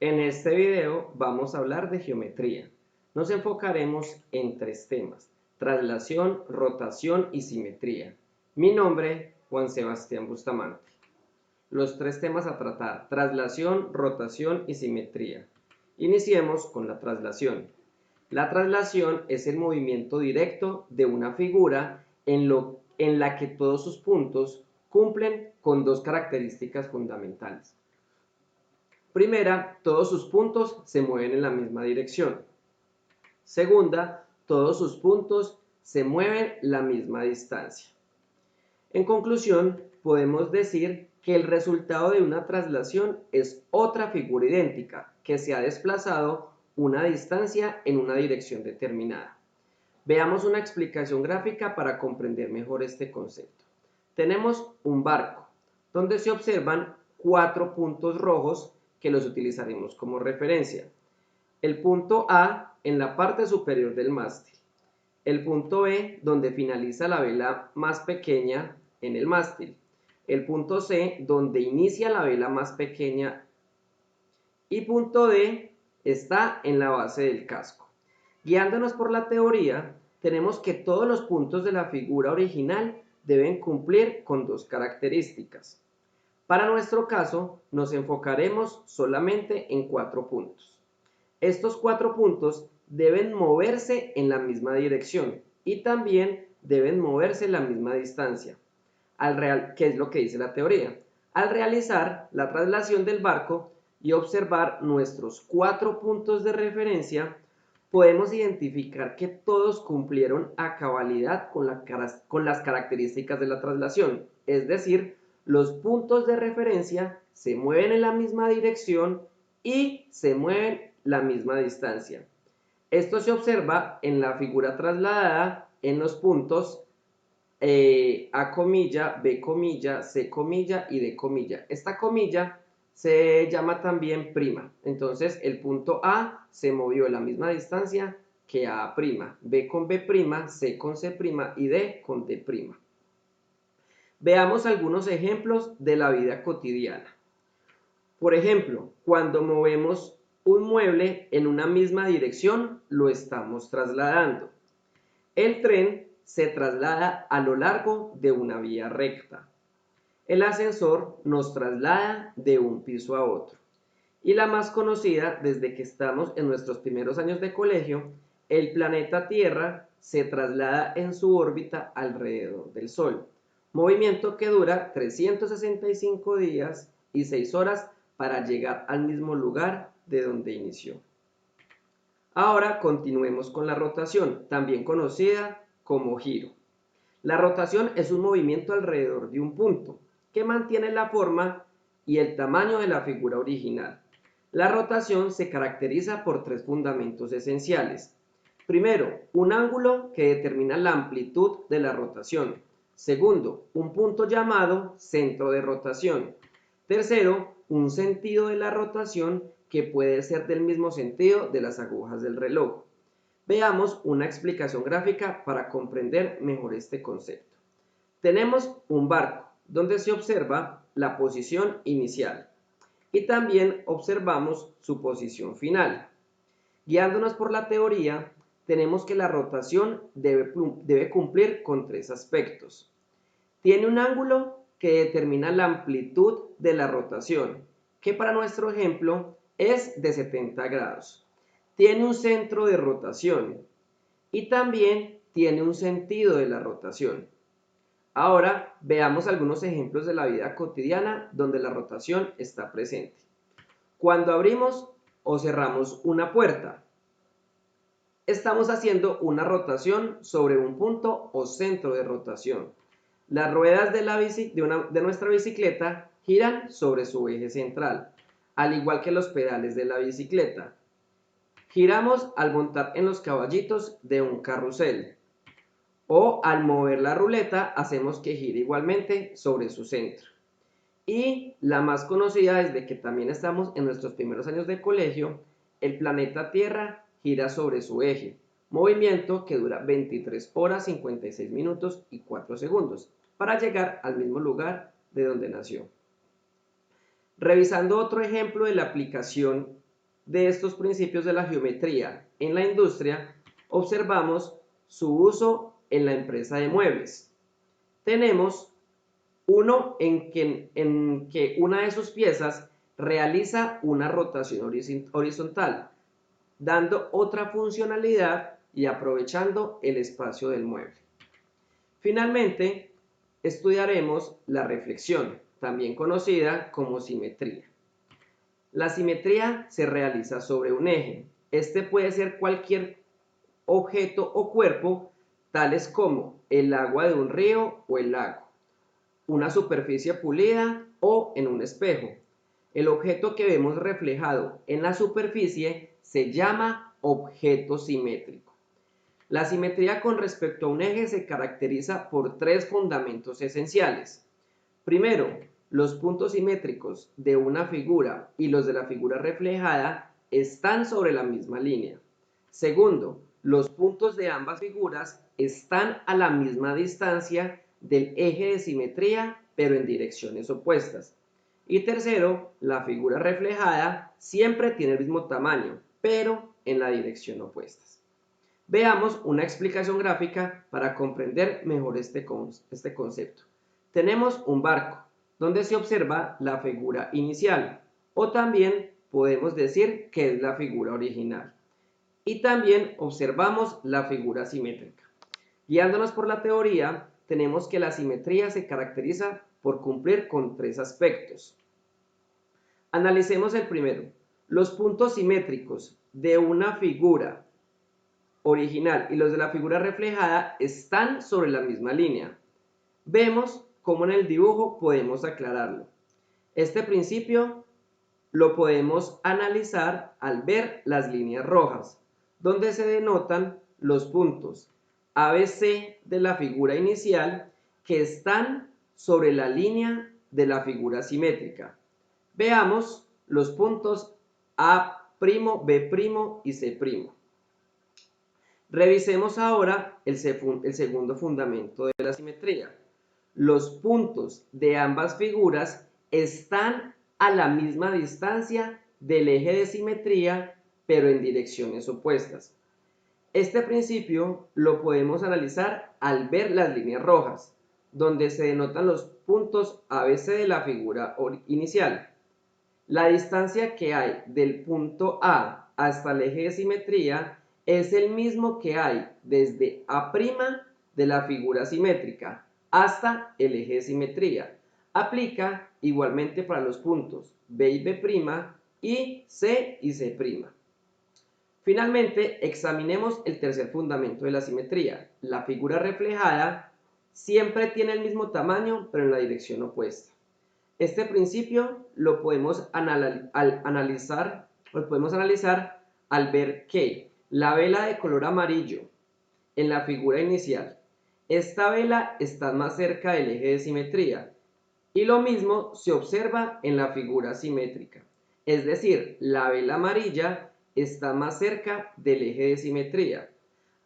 En este video vamos a hablar de geometría. Nos enfocaremos en tres temas: traslación, rotación y simetría. Mi nombre, Juan Sebastián Bustamante. Los tres temas a tratar: traslación, rotación y simetría. Iniciemos con la traslación. La traslación es el movimiento directo de una figura en la que todos sus puntos cumplen con dos características fundamentales. Primera, todos sus puntos se mueven en la misma dirección. Segunda, todos sus puntos se mueven la misma distancia. En conclusión, podemos decir que el resultado de una traslación es otra figura idéntica que se ha desplazado una distancia en una dirección determinada. Veamos una explicación gráfica para comprender mejor este concepto. Tenemos un barco, donde se observan 4 puntos rojos que los utilizaremos como referencia. El punto A en la parte superior del mástil. El punto B donde finaliza la vela más pequeña en el mástil. El punto C donde inicia la vela más pequeña. Y punto D está en la base del casco. Guiándonos por la teoría, tenemos que todos los puntos de la figura original deben cumplir con dos características. Para nuestro caso, nos enfocaremos solamente en 4 puntos. Estos 4 puntos deben moverse en la misma dirección y también deben moverse en la misma distancia. ¿Qué es lo que dice la teoría? Al realizar la traslación del barco y observar nuestros 4 puntos de referencia, podemos identificar que todos cumplieron a cabalidad con las características de la traslación, es decir, los puntos de referencia se mueven en la misma dirección y se mueven la misma distancia. Esto se observa en la figura trasladada en los puntos A comilla, B comilla, C comilla y D comilla. Esta comilla se llama también prima. Entonces el punto A se movió en la misma distancia que A', B con B', C con C' y D con D'. Veamos algunos ejemplos de la vida cotidiana. Por ejemplo, cuando movemos un mueble en una misma dirección, lo estamos trasladando. El tren se traslada a lo largo de una vía recta. El ascensor nos traslada de un piso a otro. Y la más conocida desde que estamos en nuestros primeros años de colegio, el planeta Tierra se traslada en su órbita alrededor del Sol. Movimiento que dura 365 días y 6 horas para llegar al mismo lugar de donde inició. Ahora continuemos con la rotación, también conocida como giro. La rotación es un movimiento alrededor de un punto que mantiene la forma y el tamaño de la figura original. La rotación se caracteriza por 3 fundamentos esenciales. Primero, un ángulo que determina la amplitud de la rotación. Segundo, un punto llamado centro de rotación. Tercero, un sentido de la rotación que puede ser del mismo sentido de las agujas del reloj. Veamos una explicación gráfica para comprender mejor este concepto. Tenemos un barco donde se observa la posición inicial y también observamos su posición final. Guiándonos por la teoría, tenemos que la rotación debe cumplir con 3 aspectos. Tiene un ángulo que determina la amplitud de la rotación, que para nuestro ejemplo es de 70 grados. Tiene un centro de rotación y también tiene un sentido de la rotación. Ahora veamos algunos ejemplos de la vida cotidiana donde la rotación está presente. Cuando abrimos o cerramos una puerta, estamos haciendo una rotación sobre un punto o centro de rotación. Las ruedas de nuestra bicicleta giran sobre su eje central, al igual que los pedales de la bicicleta. Giramos al montar en los caballitos de un carrusel, o al mover la ruleta hacemos que gire igualmente sobre su centro. Y la más conocida desde que también estamos en nuestros primeros años de colegio, el planeta Tierra gira sobre su eje, movimiento que dura 23 horas 56 minutos y 4 segundos para llegar al mismo lugar de donde nació. Revisando otro ejemplo de la aplicación de estos principios de la geometría en la industria, observamos su uso en la empresa de muebles. Tenemos uno en que una de sus piezas realiza una rotación horizontal, dando otra funcionalidad y aprovechando el espacio del mueble. Finalmente, estudiaremos la reflexión, también conocida como simetría. La simetría se realiza sobre un eje. Este puede ser cualquier objeto o cuerpo, tales como el agua de un río o el lago, una superficie pulida o en un espejo. El objeto que vemos reflejado en la superficie se llama objeto simétrico. La simetría con respecto a un eje se caracteriza por tres fundamentos esenciales. Primero, los puntos simétricos de una figura y los de la figura reflejada están sobre la misma línea. Segundo, los puntos de ambas figuras están a la misma distancia del eje de simetría, pero en direcciones opuestas. Y tercero, la figura reflejada siempre tiene el mismo tamaño, pero en la dirección opuesta. Veamos una explicación gráfica para comprender mejor este concepto. Tenemos un barco, donde se observa la figura inicial, o también podemos decir que es la figura original. Y también observamos la figura simétrica. Guiándonos por la teoría, tenemos que la simetría se caracteriza por cumplir con tres aspectos. Analicemos el primero. Los puntos simétricos de una figura original y los de la figura reflejada están sobre la misma línea. Vemos cómo en el dibujo podemos aclararlo. Este principio lo podemos analizar al ver las líneas rojas, donde se denotan los puntos ABC de la figura inicial que están sobre la línea de la figura simétrica. Veamos los puntos A', B' y C'. Revisemos ahora el segundo fundamento de la simetría. Los puntos de ambas figuras están a la misma distancia del eje de simetría, pero en direcciones opuestas. Este principio lo podemos analizar al ver las líneas rojas, donde se denotan los puntos ABC de la figura inicial. La distancia que hay del punto A hasta el eje de simetría es el mismo que hay desde A' de la figura simétrica hasta el eje de simetría. Aplica igualmente para los puntos B y B' y C'. Finalmente, examinemos el tercer fundamento de la simetría. La figura reflejada siempre tiene el mismo tamaño, pero en la dirección opuesta. Este principio lo podemos analizar al ver que la vela de color amarillo en la figura inicial, esta vela está más cerca del eje de simetría y lo mismo se observa en la figura simétrica. Es decir, la vela amarilla está más cerca del eje de simetría.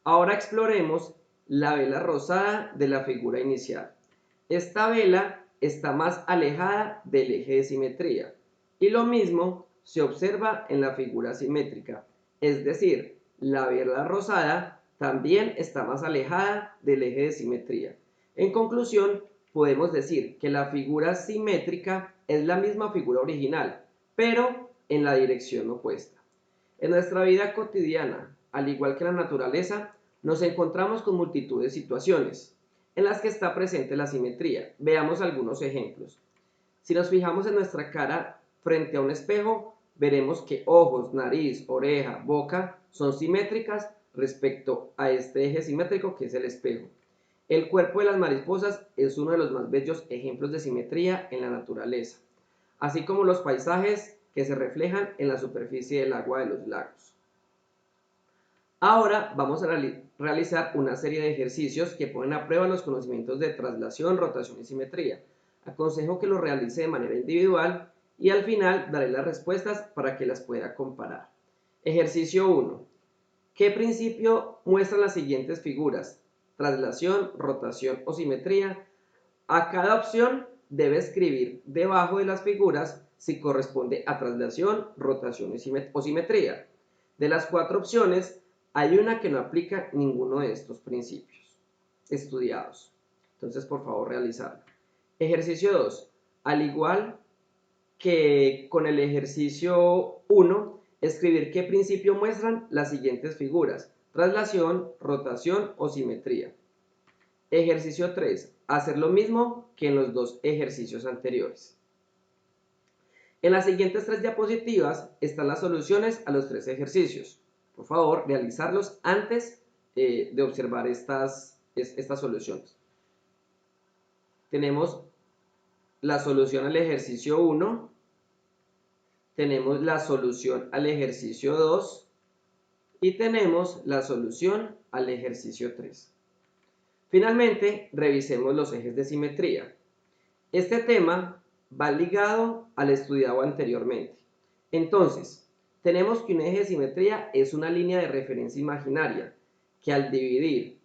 Ahora exploremos la vela rosada de la figura inicial. Esta vela está más alejada del eje de simetría y lo mismo se observa en la figura simétrica, es decir, la vela rosada también está más alejada del eje de simetría. En conclusión, podemos decir que la figura simétrica es la misma figura original, pero en la dirección opuesta. En nuestra vida cotidiana, al igual que en la naturaleza, nos encontramos con multitud de situaciones en las que está presente la simetría. Veamos algunos ejemplos. Si nos fijamos en nuestra cara frente a un espejo, veremos que ojos, nariz, oreja, boca son simétricas respecto a este eje simétrico que es el espejo. El cuerpo de las mariposas es uno de los más bellos ejemplos de simetría en la naturaleza, así como los paisajes que se reflejan en la superficie del agua de los lagos. Ahora vamos a realizar una serie de ejercicios que ponen a prueba los conocimientos de traslación, rotación y simetría. Aconsejo que lo realice de manera individual y al final daré las respuestas para que las pueda comparar. Ejercicio 1. ¿Qué principio muestran las siguientes figuras? Traslación, rotación o simetría. A cada opción debe escribir debajo de las figuras si corresponde a traslación, rotación o simetría. De las 4 opciones, hay una que no aplica ninguno de estos principios estudiados. Entonces, por favor, realizarlo. Ejercicio 2. Al igual que con el ejercicio 1, escribir qué principio muestran las siguientes figuras: traslación, rotación o simetría. Ejercicio 3. Hacer lo mismo que en los 2 ejercicios anteriores. En las siguientes 3 diapositivas están las soluciones a los 3 ejercicios. Por favor, realizarlos antes de observar estas soluciones. Tenemos la solución al ejercicio 1, tenemos la solución al ejercicio 2 y tenemos la solución al ejercicio 3. Finalmente, revisemos los ejes de simetría. Este tema va ligado al estudiado anteriormente. Entonces, tenemos que un eje de simetría es una línea de referencia imaginaria que al dividir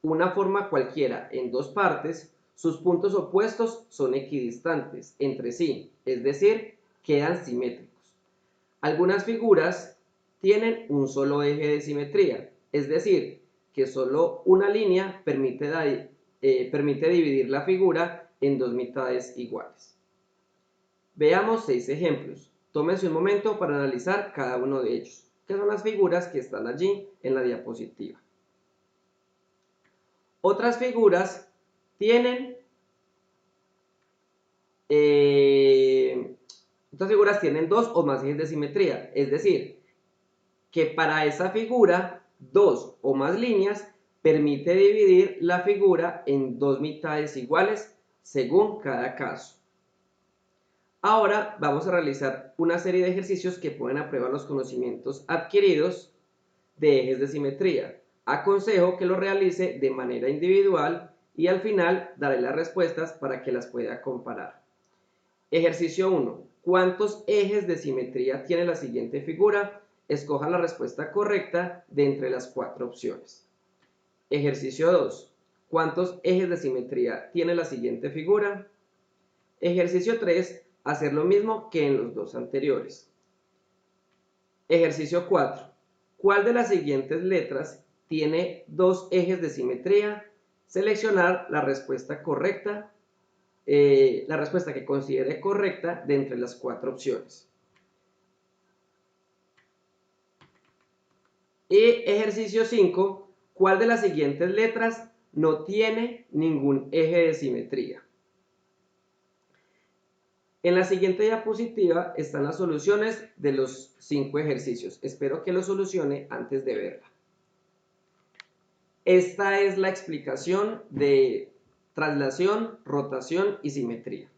una forma cualquiera en 2 partes, sus puntos opuestos son equidistantes entre sí, es decir, quedan simétricos. Algunas figuras tienen un solo eje de simetría, es decir, que solo una línea permite dividir la figura en 2 mitades iguales. Veamos 6 ejemplos. Tómense un momento para analizar cada uno de ellos, que son las figuras que están allí en la diapositiva. Otras figuras tienen dos o más ejes de simetría, es decir, que para esa figura 2 o más líneas permite dividir la figura en 2 mitades iguales según cada caso. Ahora vamos a realizar una serie de ejercicios que pueden prueba los conocimientos adquiridos de ejes de simetría. Aconsejo que lo realice de manera individual y al final daré las respuestas para que las pueda comparar. Ejercicio 1. ¿Cuántos ejes de simetría tiene la siguiente figura? Escoja la respuesta correcta de entre las 4 opciones. Ejercicio 2. ¿Cuántos ejes de simetría tiene la siguiente figura? Ejercicio 3. Hacer lo mismo que en los 2 anteriores. Ejercicio 4. ¿Cuál de las siguientes letras tiene 2 ejes de simetría? Seleccionar la respuesta correcta, la respuesta que considere correcta de entre las 4 opciones. Y ejercicio 5. ¿Cuál de las siguientes letras no tiene ningún eje de simetría? En la siguiente diapositiva están las soluciones de los 5 ejercicios. Espero que lo solucione antes de verla. Esta es la explicación de traslación, rotación y simetría.